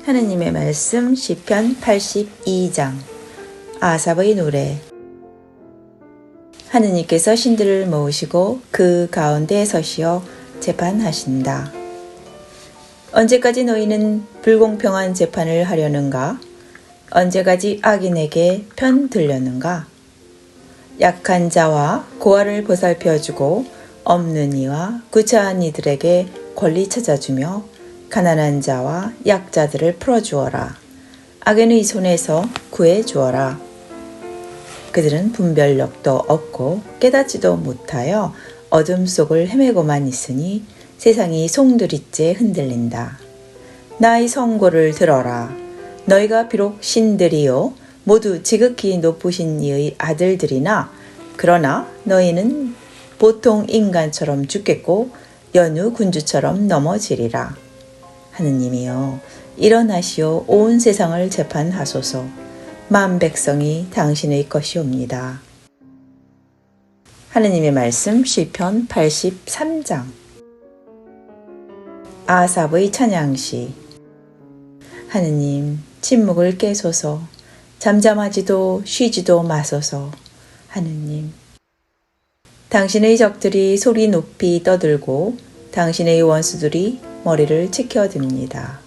하느님의 말씀 시편 82장 아삽의 노래. 하느님께서 신들을 모으시고 그 가운데 서시어 재판하신다. 언제까지 너희는 불공평한 재판을 하려는가? 언제까지 악인에게 편 들려는가? 약한 자와 고아를 보살펴주고 없는 이와 구차한 이들에게 권리 찾아주며 가난한 자와 약자들을 풀어주어라. 악인의 손에서 구해주어라. 그들은 분별력도 없고 깨닫지도 못하여 어둠 속을 헤매고만 있으니 세상이 송두리째 흔들린다. 나의 선고를 들어라. 너희가 비록 신들이요 모두 지극히 높으신 이의 아들들이나 그러나 너희는 보통 인간처럼 죽겠고 연우 군주처럼 넘어지리라. 하느님이여 일어나시오. 온 세상을 재판하소서. 만 백성이 당신의 것이옵니다. 하느님의 말씀 시편 83장 아삽의 찬양시. 하느님 침묵을 깨소서. 잠잠하지도 쉬지도 마소서. 하느님 당신의 적들이 소리 높이 떠들고 당신의 원수들이 머리를 치켜듭니다.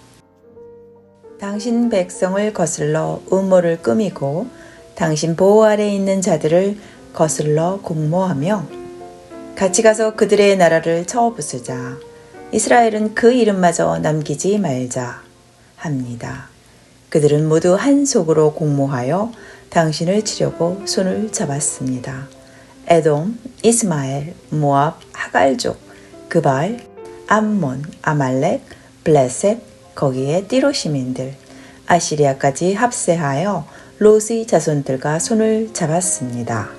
당신 백성을 거슬러 음모를 꾸미고 당신 보호 아래 있는 자들을 거슬러 공모하며 같이 가서 그들의 나라를 쳐부수자. 이스라엘은 그 이름마저 남기지 말자 합니다. 그들은 모두 한 속으로 공모하여 당신을 치려고 손을 잡았습니다. 에돔, 이스마엘, 모압, 하갈족, 그발, 암몬, 아말렉, 블레셋, 거기에 띠로 시민들, 아시리아까지 합세하여 롯의 자손들과 손을 잡았습니다.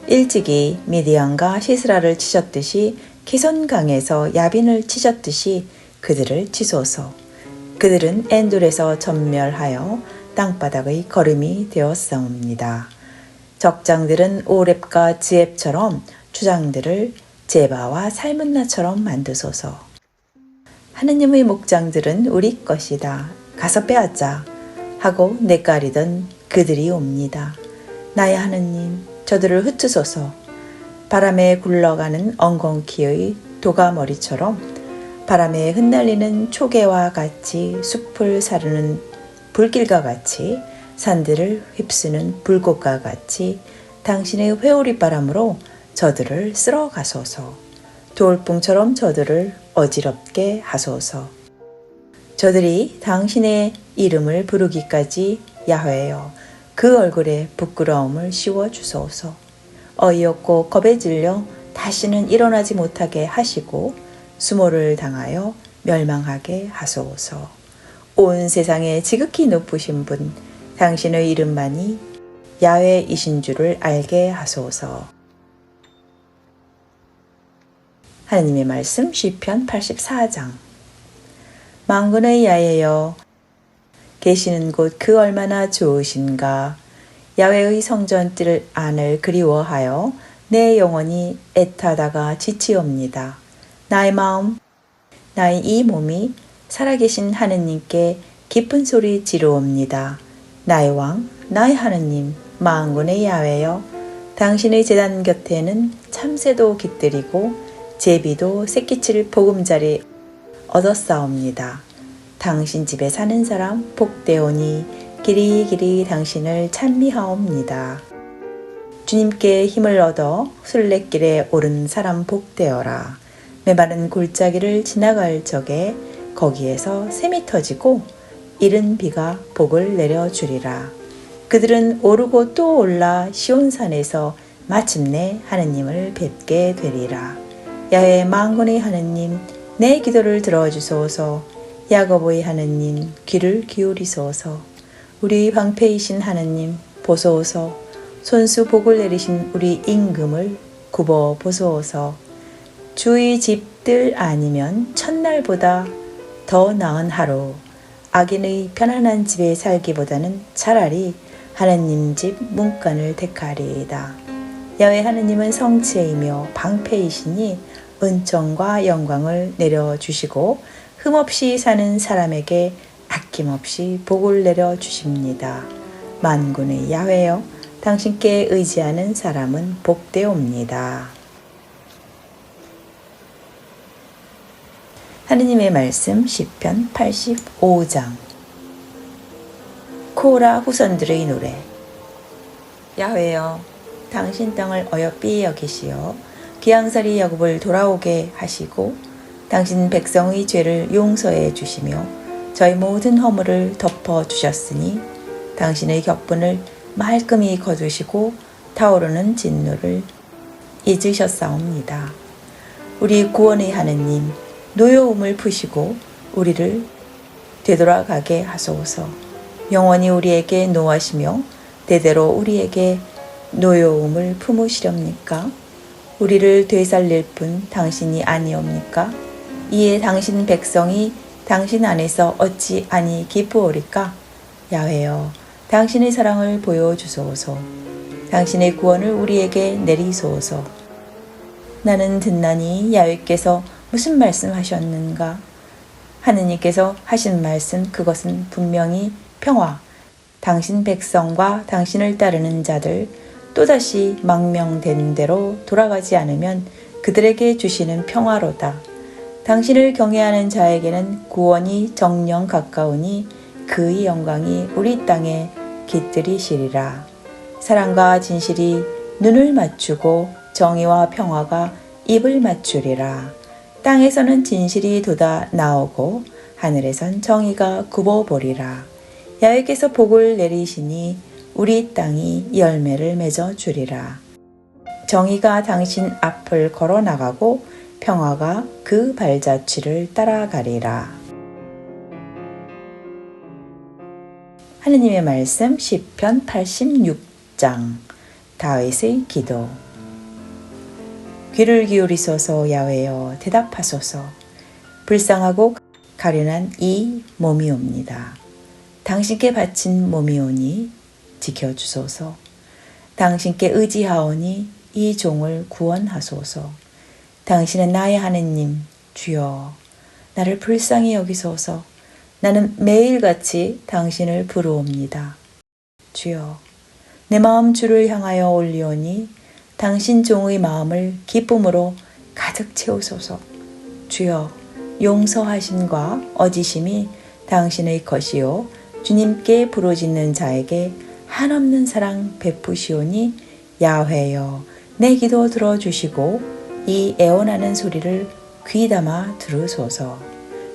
일찍이 미디안과 시스라를 치셨듯이 기손강에서 야빈을 치셨듯이 그들을 치소서. 그들은 엔돌에서 전멸하여 땅바닥의 거름이 되었사옵니다. 적장들은 오렙과 지앱처럼 주장들을 제바와 살문나처럼 만드소서. 하느님의 목장들은 우리 것이다. 가서 빼앗자 하고 내까리던 그들이 옵니다. 나의 하느님 저들을 흩으소서. 바람에 굴러가는 엉겅퀴의 도가머리처럼 바람에 흩날리는 초계와 같이 숲을 사르는 불길과 같이 산들을 휩쓰는 불꽃과 같이 당신의 회오리 바람으로 저들을 쓸어 가소서. 돌풍처럼 저들을 어지럽게 하소서. 저들이 당신의 이름을 부르기까지 야훼여 그 얼굴에 부끄러움을 씌워 주소서. 어이없고 겁에 질려 다시는 일어나지 못하게 하시고 수모를 당하여 멸망하게 하소서. 온 세상에 지극히 높으신 분 당신의 이름만이 야훼이신 줄을 알게 하소서. 하느님의 말씀 시편 84장 만군의 야훼여 계시는 곳 그 얼마나 좋으신가. 야훼의 성전뜰 안을 그리워하여 내 영혼이 애타다가 지치옵니다. 나의 마음, 나의 이 몸이 살아계신 하느님께 기쁜 소리 지르옵니다. 나의 왕, 나의 하느님, 만군의 야훼여 당신의 제단 곁에는 참새도 깃들이고 제비도 새끼칠 보금자리 얻었사옵니다. 당신 집에 사는 사람 복되오니 길이길이 당신을 찬미하옵니다. 주님께 힘을 얻어 순례길에 오른 사람 복되어라. 메마른 골짜기를 지나갈 적에 거기에서 샘이 터지고 이른 비가 복을 내려주리라. 그들은 오르고 또 올라 시온산에서 마침내 하느님을 뵙게 되리라. 야훼 만군의 하느님 내 기도를 들어주소서. 야곱의 하느님 귀를 기울이소서. 우리 방패이신 하느님 보소서. 손수 복을 내리신 우리 임금을 굽어 보소서. 주의 집들 아니면 첫날보다 더 나은 하루. 악인의 편안한 집에 살기보다는 차라리 하느님 집 문간을 택하리이다. 야훼 하느님은 성체이며 방패이시니 은총과 영광을 내려주시고 흠없이 사는 사람에게 아낌없이 복을 내려 주십니다. 만군의 야훼여 당신께 의지하는 사람은 복되옵니다. 하느님의 말씀 시편 85장. 코라 후손들의 노래. 야훼여 당신 땅을 어여삐 여기시어 기항살이 야곱을 돌아오게 하시고 당신 백성의 죄를 용서해 주시며 저희 모든 허물을 덮어 주셨으니 당신의 격분을 말끔히 거두시고 타오르는 진노를 잊으셨사옵니다. 우리 구원의 하느님, 노여움을 푸시고 우리를 되돌아가게 하소서. 영원히 우리에게 노하시며 대대로 우리에게 노여움을 품으시렵니까? 우리를 되살릴 뿐 당신이 아니옵니까? 이에 당신 백성이 당신 안에서 어찌 아니 기쁘오리까? 야훼여 당신의 사랑을 보여주소서. 당신의 구원을 우리에게 내리소서. 나는 듣나니 야훼께서 무슨 말씀하셨는가? 하느님께서 하신 말씀 그것은 분명히 평화, 당신 백성과 당신을 따르는 자들 또다시 망명된 대로 돌아가지 않으면 그들에게 주시는 평화로다. 당신을 경외하는 자에게는 구원이 정녕 가까우니 그의 영광이 우리 땅에 깃들이시리라. 사랑과 진실이 눈을 맞추고 정의와 평화가 입을 맞추리라. 땅에서는 진실이 돋아 나오고 하늘에선 정의가 굽어보리라. 야훼께서 복을 내리시니 우리 땅이 열매를 맺어 주리라. 정의가 당신 앞을 걸어 나가고 평화가 그 발자취를 따라가리라. 하느님의 말씀 시편 86장. 다윗의 기도. 귀를 기울이소서. 야훼여 대답하소서. 불쌍하고 가련한 이 몸이옵니다. 당신께 바친 몸이오니 지켜주소서. 당신께 의지하오니 이 종을 구원하소서. 당신은 나의 하느님 주여 나를 불쌍히 여기소서. 나는 매일같이 당신을 부르옵니다. 주여 내 마음 주를 향하여 올리오니 당신 종의 마음을 기쁨으로 가득 채우소서. 주여 용서하심과 어지심이 당신의 것이요 주님께 부르짖는 자에게 한없는 사랑 베푸시오니 야훼여 내 기도 들어주시고 이 애원하는 소리를 귀담아 들으소서.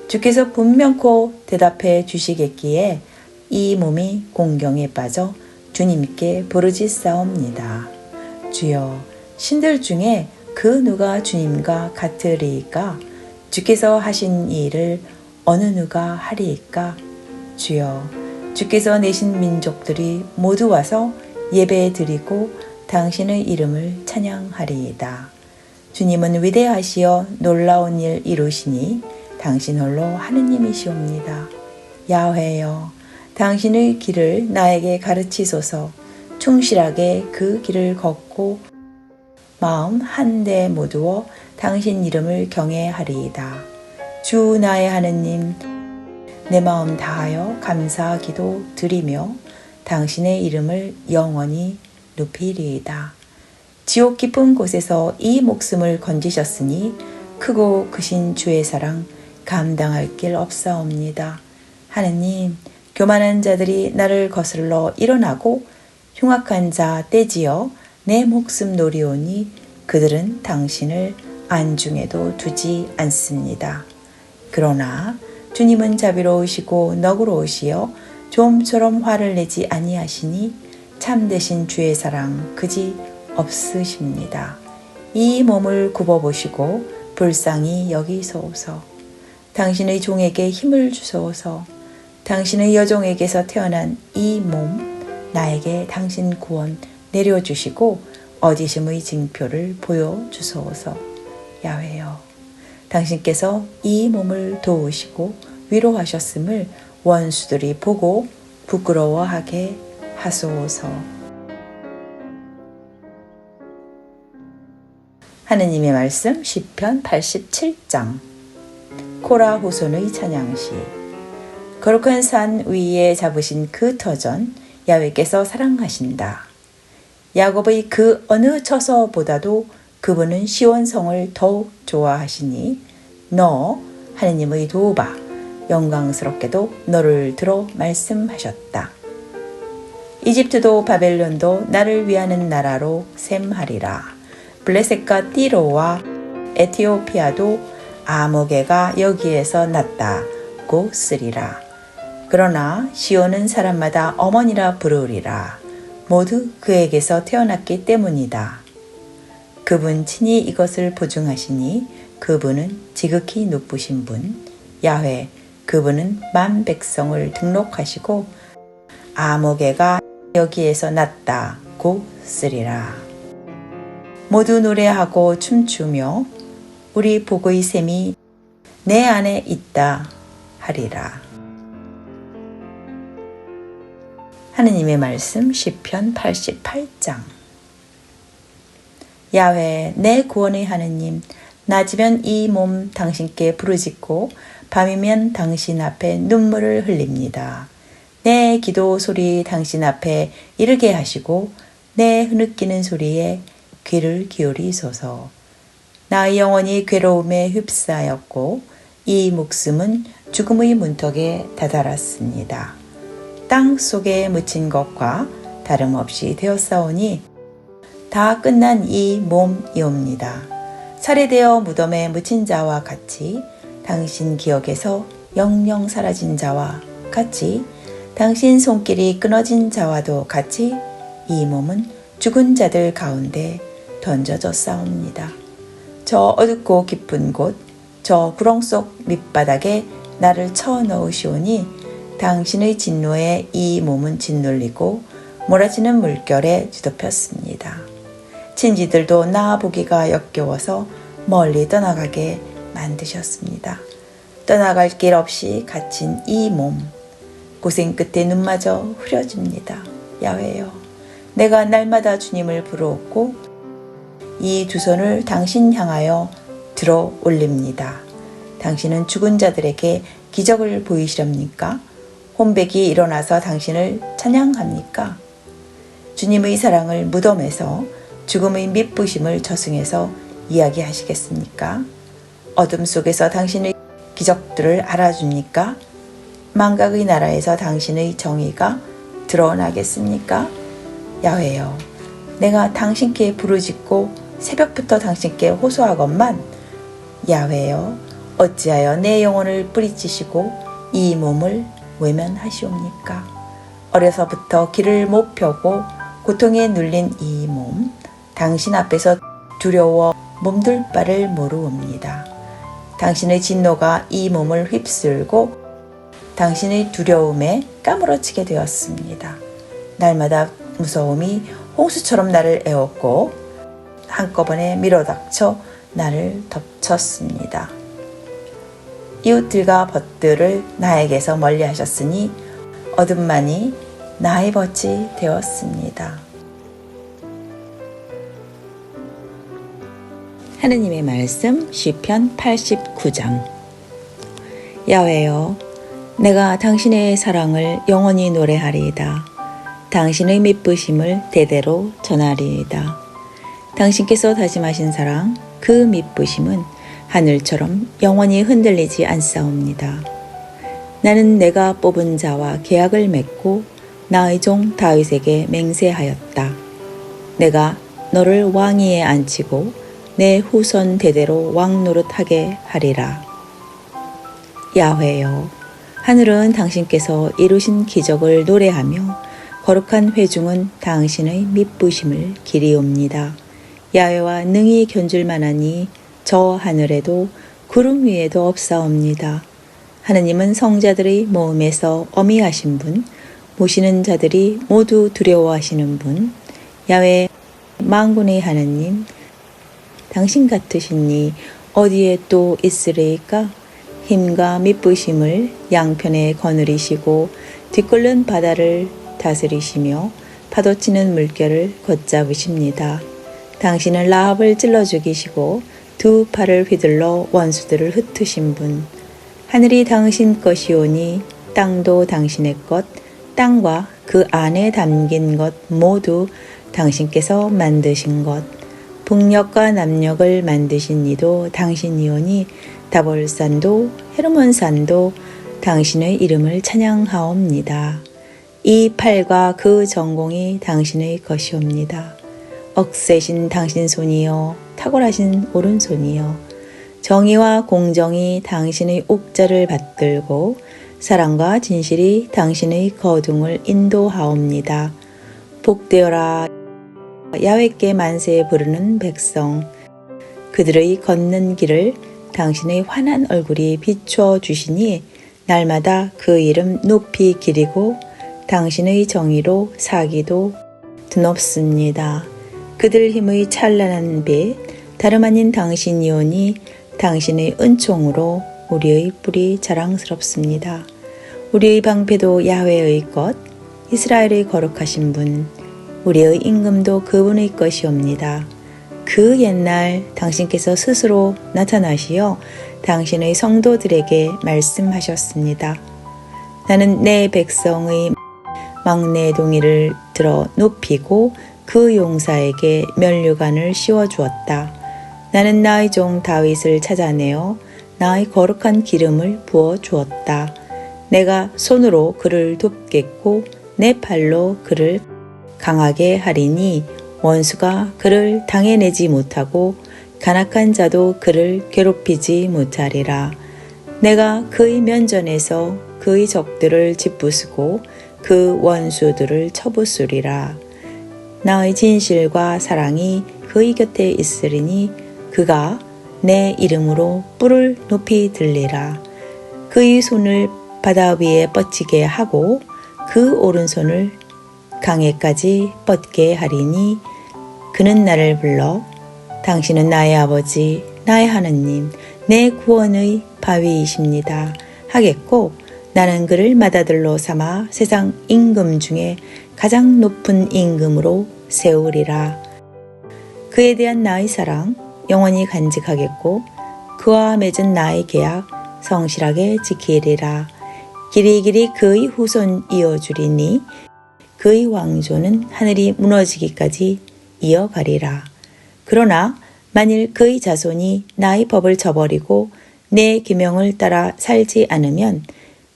주께서 분명코 대답해 주시겠기에 이 몸이 공경에 빠져 주님께 부르짖사옵니다. 주여 신들 중에 그 누가 주님과 같으리이까? 주께서 하신 일을 어느 누가 하리이까? 주여 주께서 내신 민족들이 모두 와서 예배 드리고 당신의 이름을 찬양하리이다. 주님은 위대하시어 놀라운 일 이루시니 당신 홀로 하느님이시옵니다. 야훼여 당신의 길을 나에게 가르치소서. 충실하게 그 길을 걷고 마음 한데 모두어 당신 이름을 경외하리이다. 주 나의 하느님 내 마음 다하여 감사기도 드리며 당신의 이름을 영원히 높이리이다. 지옥 깊은 곳에서 이 목숨을 건지셨으니 크고 크신 주의 사랑 감당할 길 없사옵니다. 하느님 교만한 자들이 나를 거슬러 일어나고 흉악한 자 떼지어 내 목숨 노리오니 그들은 당신을 안중에도 두지 않습니다. 그러나 주님은 자비로우시고 너그러우시어 좀처럼 화를 내지 아니하시니 참되신 주의 사랑 그지 없으십니다. 이 몸을 굽어보시고 불쌍히 여기소서. 당신의 종에게 힘을 주소서. 당신의 여종에게서 태어난 이 몸 나에게 당신 구원 내려주시고 어지심의 징표를 보여주소서. 야훼여 당신께서 이 몸을 도우시고 위로하셨음을 원수들이 보고 부끄러워하게 하소서. 하느님의 말씀 시편 87장. 코라 후손의 찬양시. 거룩한 산 위에 잡으신 그 터전 야훼께서 사랑하신다. 야곱의 그 어느 처소보다도 그분은 시온성을 더욱 좋아하시니 너 하느님의 도우바 영광스럽게도 너를 들어 말씀하셨다. 이집트도 바벨론도 나를 위하는 나라로 셈하리라. 블레셋과 띠로와 에티오피아도 아모개가 여기에서 났다고 쓰리라. 그러나 시온은 사람마다 어머니라 부르리라. 모두 그에게서 태어났기 때문이다. 그분 친히 이것을 보증하시니 그분은 지극히 높으신 분, 야훼, 그분은 만 백성을 등록하시고 아모개가 여기에서 났다고 쓰리라. 모두 노래하고 춤추며 우리 복의 샘이 내 안에 있다 하리라. 하느님의 말씀 시편 88장. 야훼 내 구원의 하느님, 낮이면 이 몸 당신께 부르짖고 밤이면 당신 앞에 눈물을 흘립니다. 내 기도 소리 당신 앞에 이르게 하시고 내 흐느끼는 소리에 귀를 기울이소서. 나의 영혼이 괴로움에 휩싸였고 이 목숨은 죽음의 문턱에 다다랐습니다. 땅 속에 묻힌 것과 다름없이 되었사오니 다 끝난 이 몸이옵니다. 살해되어 무덤에 묻힌 자와 같이 당신 기억에서 영영 사라진 자와 같이 당신 손길이 끊어진 자와도 같이 이 몸은 죽은 자들 가운데 던져졌사옵니다. 저 어둡고 깊은 곳, 저 구렁 속 밑바닥에 나를 쳐 넣으시오니 당신의 진노에 이 몸은 짓눌리고 몰아치는 물결에 뒤덮였습니다. 친지들도 나 보기가 역겨워서 멀리 떠나가게 만드셨습니다. 떠나갈 길 없이 갇힌 이 몸, 고생 끝에 눈마저 흐려집니다. 야훼여, 내가 날마다 주님을 부르었고 이 두 손을 당신 향하여 들어 올립니다. 당신은 죽은 자들에게 기적을 보이시렵니까? 혼백이 일어나서 당신을 찬양합니까? 주님의 사랑을 무덤에서 죽음의 밑부심을 저승에서 이야기하시겠습니까? 어둠 속에서 당신의 기적들을 알아줍니까? 망각의 나라에서 당신의 정의가 드러나겠습니까? 야훼여, 내가 당신께 부르짖고 새벽부터 당신께 호소하건만 야훼여, 어찌하여 내 영혼을 뿌리치시고 이 몸을 외면하시옵니까? 어려서부터 길을 못 펴고 고통에 눌린 이 몸, 당신 앞에서 두려워 몸둘 바를 모르옵니다. 당신의 진노가 이 몸을 휩쓸고 당신의 두려움에 까무러치게 되었습니다. 날마다 무서움이 홍수처럼 나를 에웠고 한꺼번에 밀어닥쳐 나를 덮쳤습니다. 이웃들과 벗들을 나에게서 멀리 하셨으니 어둠만이 나의 벗이 되었습니다. 하느님의 말씀 시편 89장. 야훼여, 내가 당신의 사랑을 영원히 노래하리이다. 당신의 미쁘심을 대대로 전하리이다. 당신께서 다짐하신 사랑, 그 미쁘심은 하늘처럼 영원히 흔들리지 않사옵니다. 나는 내가 뽑은 자와 계약을 맺고 나의 종 다윗에게 맹세하였다. 내가 너를 왕위에 앉히고 내 후손 대대로 왕 노릇하게 하리라. 야훼여, 하늘은 당신께서 이루신 기적을 노래하며 거룩한 회중은 당신의 미쁘심을 기리옵니다. 야훼와 능히 견줄 만하니 저 하늘에도 구름 위에도 없사옵니다. 하느님은 성자들의 모음에서 어미하신 분, 모시는 자들이 모두 두려워하시는 분, 야훼 만군의 하느님, 당신 같으시니 어디에 또 있으리이까? 힘과 미쁘심을 양편에 거느리시고 뒤끓는 바다를 다스리시며 파도치는 물결을 걷잡으십니다. 당신은 라합을 찔러 죽이시고 두 팔을 휘둘러 원수들을 흩으신 분, 하늘이 당신 것이오니 땅도 당신의 것, 땅과 그 안에 담긴 것 모두 당신께서 만드신 것, 북녘과 남녘을 만드신 이도 당신이오니 다볼산도 헤르몬산도 당신의 이름을 찬양하옵니다. 이 팔과 그 전공이 당신의 것이옵니다. 억세신 당신 손이요 탁월하신 오른손이요 정의와 공정이 당신의 옥자를 받들고 사랑과 진실이 당신의 거둥을 인도하옵니다. 복되어라 야훼께 만세 부르는 백성, 그들의 걷는 길을 당신의 환한 얼굴이 비추어 주시니 날마다 그 이름 높이 기리고 당신의 정의로 사기도 드높습니다. 그들 힘의 찬란한 빛, 다름 아닌 당신이오니 당신의 은총으로 우리의 뿔이 자랑스럽습니다. 우리의 방패도 야훼의 것, 이스라엘의 거룩하신 분, 우리의 임금도 그분의 것이옵니다. 그 옛날 당신께서 스스로 나타나시어 당신의 성도들에게 말씀하셨습니다. 나는 내 백성의 막내 동이를 들어 높이고 그 용사에게 면류관을 씌워주었다. 나는 나의 종 다윗을 찾아내어 나의 거룩한 기름을 부어주었다. 내가 손으로 그를 돕겠고 내 팔로 그를 강하게 하리니 원수가 그를 당해내지 못하고 간악한 자도 그를 괴롭히지 못하리라. 내가 그의 면전에서 그의 적들을 짓부수고 그 원수들을 쳐부수리라. 나의 진실과 사랑이 그의 곁에 있으리니 그가 내 이름으로 뿔을 높이 들리라. 그의 손을 바다 위에 뻗치게 하고 그 오른손을 강에까지 뻗게 하리니 그는 나를 불러 당신은 나의 아버지, 나의 하느님, 내 구원의 바위이십니다 하겠고 나는 그를 맏아들로 삼아 세상 임금 중에 가장 높은 임금으로 세우리라. 그에 대한 나의 사랑 영원히 간직하겠고 그와 맺은 나의 계약 성실하게 지키리라. 길이길이 그의 후손 이어주리니 그의 왕조는 하늘이 무너지기까지 이어가리라. 그러나 만일 그의 자손이 나의 법을 저버리고 내 계명을 따라 살지 않으면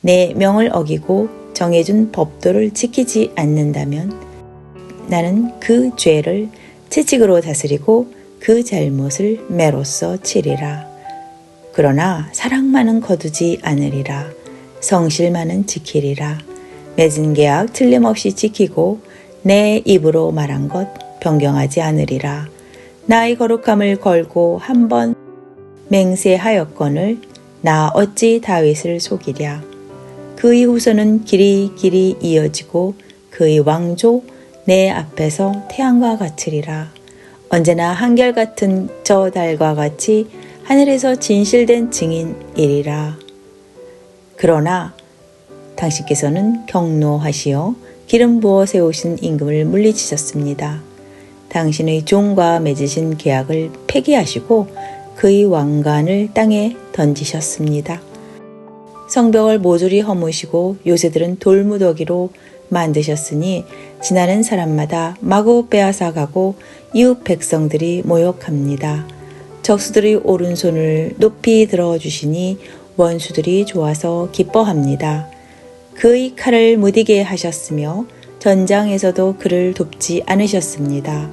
내 명을 어기고 정해준 법도를 지키지 않는다면 나는 그 죄를 채찍으로 다스리고 그 잘못을 매로써 치리라. 그러나 사랑만은 거두지 않으리라. 성실만은 지키리라. 맺은 계약 틀림없이 지키고 내 입으로 말한 것 변경하지 않으리라. 나의 거룩함을 걸고 한 번 맹세하였거늘 나 어찌 다윗을 속이랴. 그의 후손은 길이 이어지고 그의 왕조 내 앞에서 태양과 같으리라. 언제나 한결같은 저 달과 같이 하늘에서 진실된 증인이리라. 그러나 당신께서는 경노하시어 기름 부어 세우신 임금을 물리치셨습니다. 당신의 종과 맺으신 계약을 폐기하시고 그의 왕관을 땅에 던지셨습니다. 성벽을 모조리 허무시고 요새들은 돌무더기로 만드셨으니 지나는 사람마다 마구 빼앗아가고 이웃 백성들이 모욕합니다. 적수들이 오른손을 높이 들어주시니 원수들이 좋아서 기뻐합니다. 그의 칼을 무디게 하셨으며 전장에서도 그를 돕지 않으셨습니다.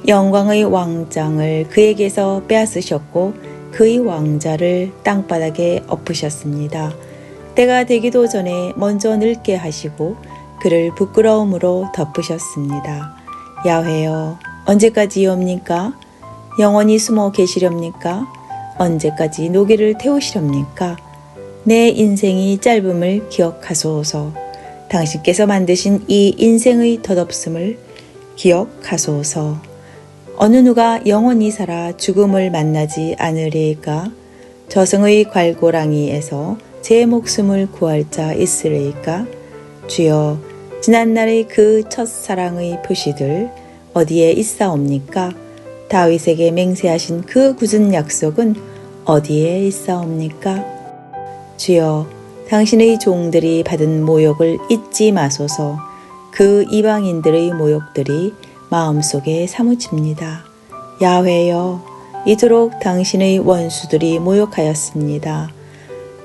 영광의 왕장을 그에게서 빼앗으셨고 그의 왕자를 땅바닥에 엎으셨습니다. 때가 되기도 전에 먼저 늙게 하시고 그를 부끄러움으로 덮으셨습니다. 야훼여, 언제까지이옵니까? 영원히 숨어 계시렵니까? 언제까지 노기를 태우시렵니까? 내 인생이 짧음을 기억하소서. 당신께서 만드신 이 인생의 덧없음을 기억하소서. 어느 누가 영원히 살아 죽음을 만나지 않으리이까? 저승의 괄고랑이에서 제 목숨을 구할 자 있으리이까? 주여, 지난날의 그 첫사랑의 표시들 어디에 있사옵니까? 다윗에게 맹세하신 그 굳은 약속은 어디에 있사옵니까? 주여, 당신의 종들이 받은 모욕을 잊지 마소서. 그 이방인들의 모욕들이 마음속에 사무칩니다. 야훼여, 이토록 당신의 원수들이 모욕하였습니다.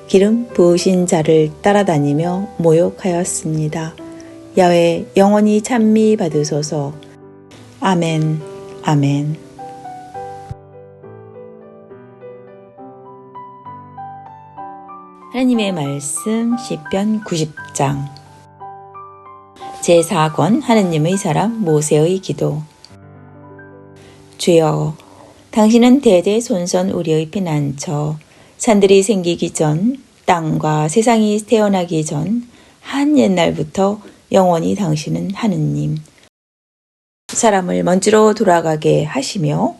기름 부으신 자를 따라다니며 모욕하였습니다. 야훼, 영원히 찬미 받으소서. 아멘, 아멘. 하나님의 말씀 시편 90장. 제4권 하나님의 사람 모세의 기도. 주여, 당신은 대대손손 우리의 피난처, 산들이 생기기 전, 땅과 세상이 태어나기 전, 한 옛날부터 영원히 당신은 하느님. 사람을 먼지로 돌아가게 하시며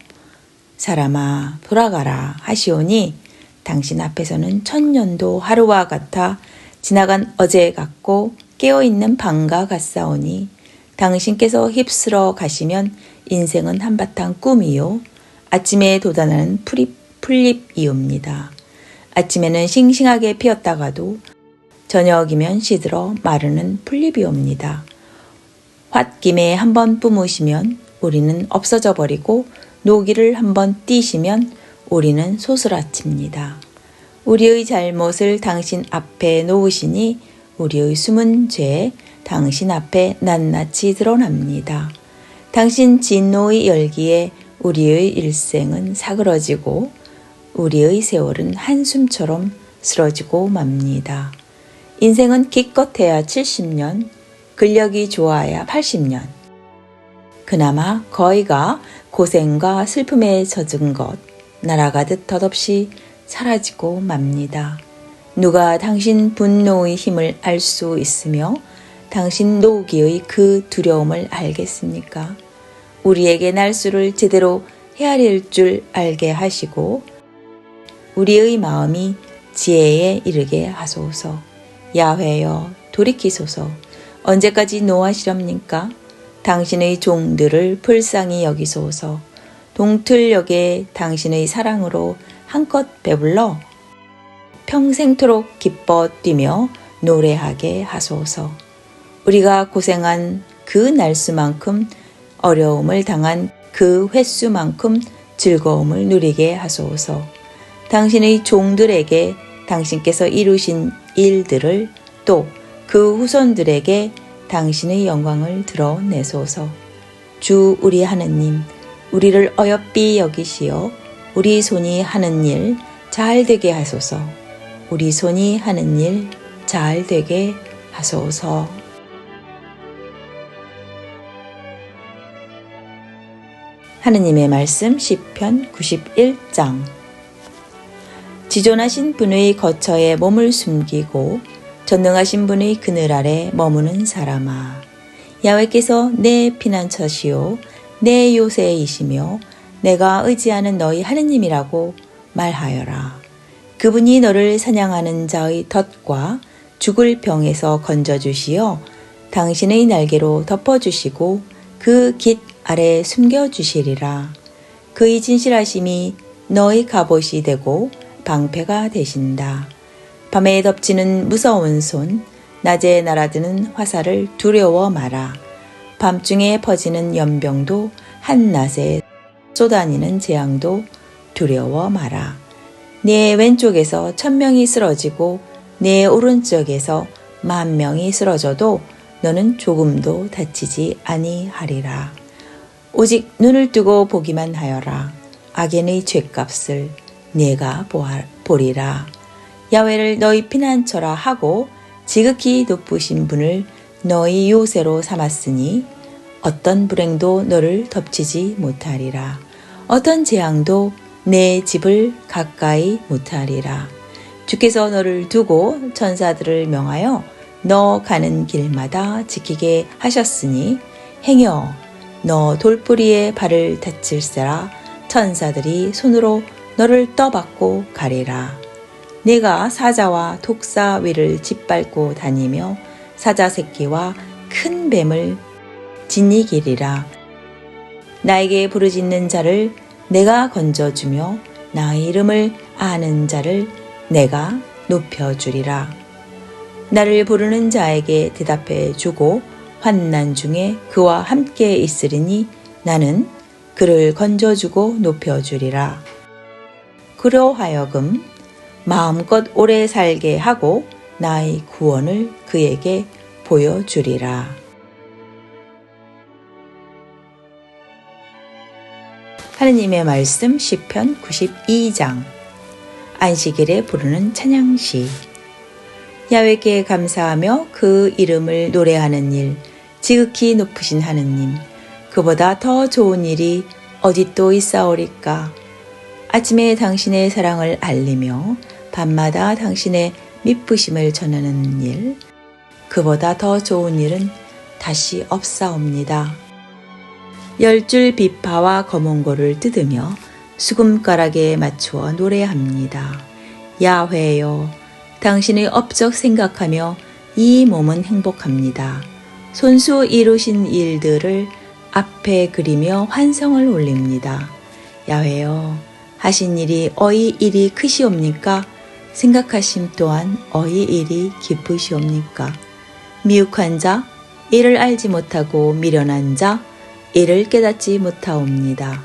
사람아 돌아가라 하시오니 당신 앞에서는 천년도 하루와 같아 지나간 어제 같고 깨어있는 밤과 같사오니 당신께서 휩쓸어 가시면 인생은 한바탕 꿈이요 아침에 돋아나는 풀잎이옵니다. 아침에는 싱싱하게 피었다가도 저녁이면 시들어 마르는 풀잎이옵니다. 홧김에 한번 뿜으시면 우리는 없어져 버리고 노기를 한번 띄시면 우리는 소스라칩니다. 우리의 잘못을 당신 앞에 놓으시니 우리의 숨은 죄 당신 앞에 낱낱이 드러납니다. 당신 진노의 열기에 우리의 일생은 사그러지고 우리의 세월은 한숨처럼 쓰러지고 맙니다. 인생은 기껏해야 70년, 근력이 좋아야 80년. 그나마 거의가 고생과 슬픔에 젖은 것, 날아가듯 덧없이 사라지고 맙니다. 누가 당신 분노의 힘을 알 수 있으며 당신 노기의 그 두려움을 알겠습니까? 우리에게 날수를 제대로 헤아릴 줄 알게 하시고 우리의 마음이 지혜에 이르게 하소서. 야훼여 돌이키소서. 언제까지 노하시렵니까? 당신의 종들을 불쌍히 여기소서. 동틀녘에 당신의 사랑으로 한껏 배불러 평생토록 기뻐 뛰며 노래하게 하소서. 우리가 고생한 그 날수만큼 어려움을 당한 그 횟수만큼 즐거움을 누리게 하소서. 당신의 종들에게 당신께서 이루신 일들을 또 그 후손들에게 당신의 영광을 드러내소서. 주 우리 하느님, 우리를 어여삐 여기시어 우리 손이 하는 일 잘 되게 하소서. 우리 손이 하는 일 잘 되게 하소서. 하느님의 말씀 시편 91장. 지존하신 분의 거처에 몸을 숨기고 전능하신 분의 그늘 아래 머무는 사람아, 야훼께서 내 피난처시요 내 요새이시며 내가 의지하는 너희 하느님이라고 말하여라. 그분이 너를 사냥하는 자의 덫과 죽을 병에서 건져주시어 당신의 날개로 덮어주시고 그 깃 아래 숨겨주시리라. 그의 진실하심이 너의 갑옷이 되고 방패가 되신다. 밤에 덮치는 무서운 손, 낮에 날아드는 화살을 두려워 마라. 밤중에 퍼지는 연병도 한낮에 쏘다니는 재앙도 두려워 마라. 네 왼쪽에서 1000명이 쓰러지고 네 오른쪽에서 10,000명이 쓰러져도 너는 조금도 다치지 아니하리라. 오직 눈을 뜨고 보기만 하여라. 악인의 죗값을 네가 보리라. 야훼를 너희 피난처라 하고 지극히 높으신 분을 너희 요새로 삼았으니 어떤 불행도 너를 덮치지 못하리라. 어떤 재앙도 내 집을 가까이 못하리라. 주께서 너를 두고 천사들을 명하여 너 가는 길마다 지키게 하셨으니 행여 너 돌뿌리에 발을 다칠세라. 천사들이 손으로 너를 떠받고 가리라. 네가 사자와 독사 위를 짓밟고 다니며 사자 새끼와 큰 뱀을 지니기리라. 나에게 부르짖는 자를 내가 건져주며 나의 이름을 아는 자를 내가 높여주리라. 나를 부르는 자에게 대답해 주고 환난 중에 그와 함께 있으리니 나는 그를 건져주고 높여주리라. 그로 하여금 마음껏 오래 살게 하고 나의 구원을 그에게 보여주리라. 하느님의 말씀 시편 92장. 안식일에 부르는 찬양시. 야훼께 감사하며 그 이름을 노래하는 일, 지극히 높으신 하느님, 그보다 더 좋은 일이 어디 또 있사오리까. 아침에 당신의 사랑을 알리며 밤마다 당신의 미쁘심을 전하는 일, 그보다 더 좋은 일은 다시 없사옵니다. 10줄 비파와 검은고를 뜯으며 수금가락에 맞추어 노래합니다. 야훼여, 당신의 업적 생각하며 이 몸은 행복합니다. 손수 이루신 일들을 앞에 그리며 환성을 올립니다. 야훼여, 하신 일이 어이 일이 크시옵니까? 생각하심 또한 어이 일이 기쁘시옵니까? 미혹한 자, 이를 알지 못하고 미련한 자, 이를 깨닫지 못하옵니다.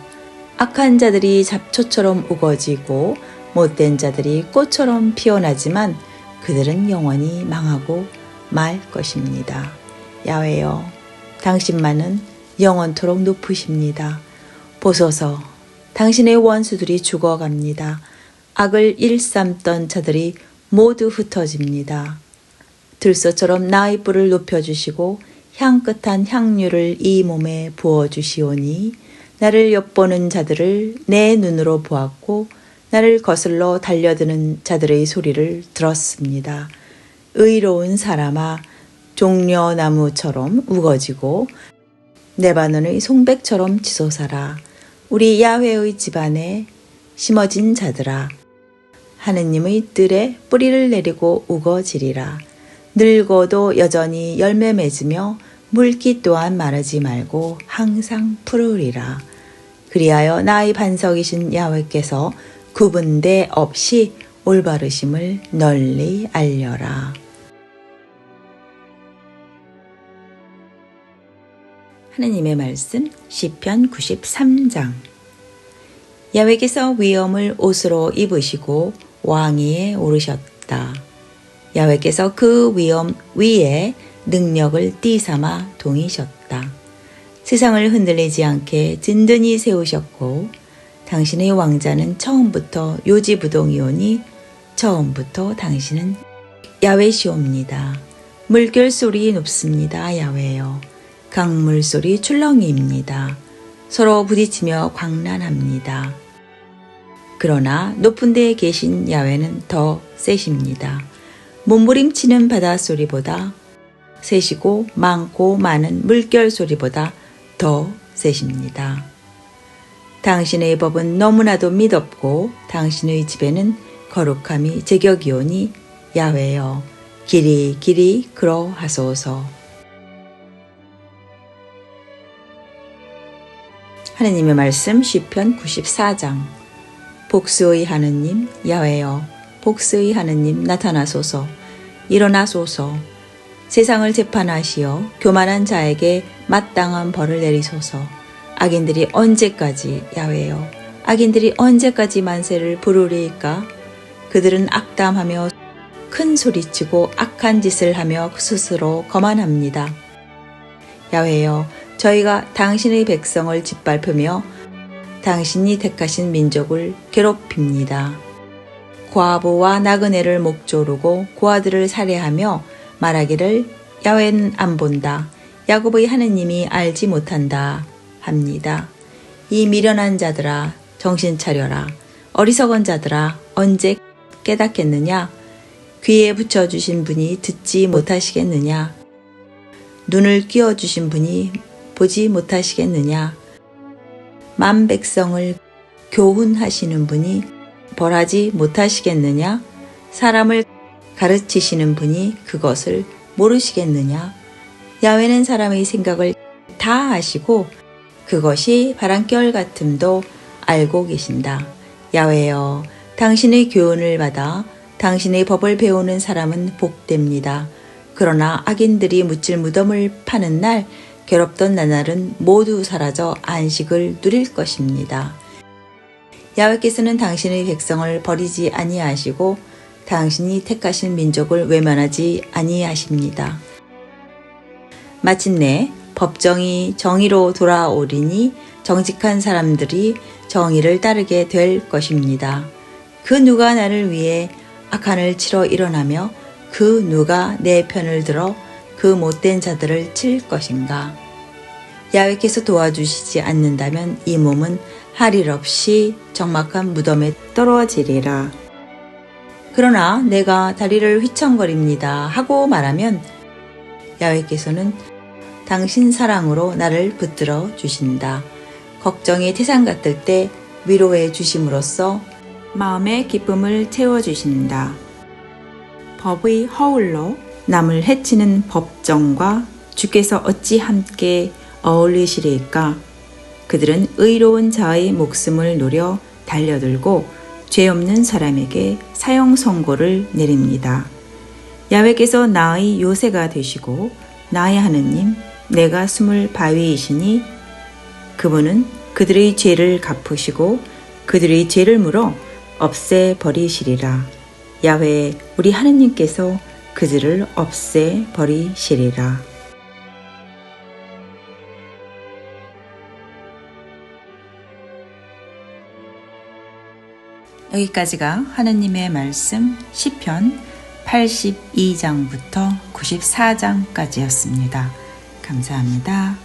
악한 자들이 잡초처럼 우거지고 못된 자들이 꽃처럼 피어나지만 그들은 영원히 망하고 말 것입니다. 야훼여, 당신만은 영원토록 높으십니다. 보소서, 당신의 원수들이 죽어갑니다. 악을 일삼던 자들이 모두 흩어집니다. 들소처럼 나의 뿔을 높여주시고 향긋한 향유를 이 몸에 부어주시오니 나를 엿보는 자들을 내 눈으로 보았고 나를 거슬러 달려드는 자들의 소리를 들었습니다. 의로운 사람아, 종려나무처럼 우거지고 레바논의 송백처럼 치솟아라. 우리 야훼의 집안에 심어진 자들아, 하느님의 뜰에 뿌리를 내리고 우거지리라. 늙어도 여전히 열매 맺으며 물기 또한 마르지 말고 항상 푸르리라. 그리하여 나의 반석이신 야훼께서 구분대 없이 올바르심을 널리 알려라. 하느님의 말씀 시편 93장. 야훼께서 위엄을 옷으로 입으시고 왕위에 오르셨다. 야훼께서 그 위엄 위에 능력을 띠삼아 동이셨다. 세상을 흔들리지 않게 든든히 세우셨고 당신의 왕자는 처음부터 요지부동이오니 처음부터 당신은 야훼시옵니다. 물결 소리 높습니다. 야훼여, 강물 소리 출렁이입니다. 서로 부딪히며 광란합니다. 그러나 높은 데에 계신 야훼는 더 세십니다. 몸부림치는 바닷소리보다 세시고 많고 많은 물결 소리보다 더 세십니다. 당신의 법은 너무나도 미덥고 당신의 집에는 거룩함이 제격이오니 야훼여, 길이 길이 그러하소서. 하느님의 말씀 시편 94장. 복수의 하느님 야훼여, 복수의 하느님 나타나소서. 일어나소서. 세상을 재판하시어 교만한 자에게 마땅한 벌을 내리소서. 악인들이 언제까지, 야훼여, 악인들이 언제까지 만세를 부르리이까? 그들은 악담하며 큰 소리치고 악한 짓을 하며 스스로 거만합니다. 야훼여, 저희가 당신의 백성을 짓밟으며 당신이 택하신 민족을 괴롭힙니다. 과부와 나그네를 목조르고 고아들을 살해하며 말하기를 야훼는 안 본다, 야곱의 하느님이 알지 못한다 합니다. 이 미련한 자들아, 정신 차려라. 어리석은 자들아, 언제 깨닫겠느냐? 귀에 붙여주신 분이 듣지 못하시겠느냐? 눈을 끼워주신 분이 보지 못하시겠느냐? 만 백성을 교훈하시는 분이 벌하지 못하시겠느냐? 사람을 가르치시는 분이 그것을 모르시겠느냐? 야훼는 사람의 생각을 다 아시고 그것이 바람결 같음도 알고 계신다. 야훼여, 당신의 교훈을 받아 당신의 법을 배우는 사람은 복됩니다. 그러나 악인들이 묻질 무덤을 파는 날 괴롭던 나날은 모두 사라져 안식을 누릴 것입니다. 야훼께서는 당신의 백성을 버리지 아니하시고 당신이 택하신 민족을 외면하지 아니하십니다. 마침내 법정이 정의로 돌아오리니 정직한 사람들이 정의를 따르게 될 것입니다. 그 누가 나를 위해 악한을 치러 일어나며 그 누가 내 편을 들어 그 못된 자들을 칠 것인가. 야훼께서 도와주시지 않는다면 이 몸은 할 일 없이 적막한 무덤에 떨어지리라. 그러나 내가 다리를 휘청거립니다 하고 말하면 야훼께서는 당신 사랑으로 나를 붙들어 주신다. 걱정이 태산 같을 때 위로해 주심으로써 마음의 기쁨을 채워주신다. 법의 허울로 남을 해치는 법정과 주께서 어찌 함께 어울리시리까? 그들은 의로운 자의 목숨을 노려 달려들고 죄 없는 사람에게 사형 선고를 내립니다. 야훼께서 나의 요새가 되시고 나의 하느님, 내가 숨을 바위이시니 그분은 그들의 죄를 갚으시고 그들의 죄를 물어 없애버리시리라. 야훼 우리 하느님께서 그들을 없애버리시리라. 여기까지가 하느님의 말씀 시편 82장부터 94장까지였습니다. 감사합니다.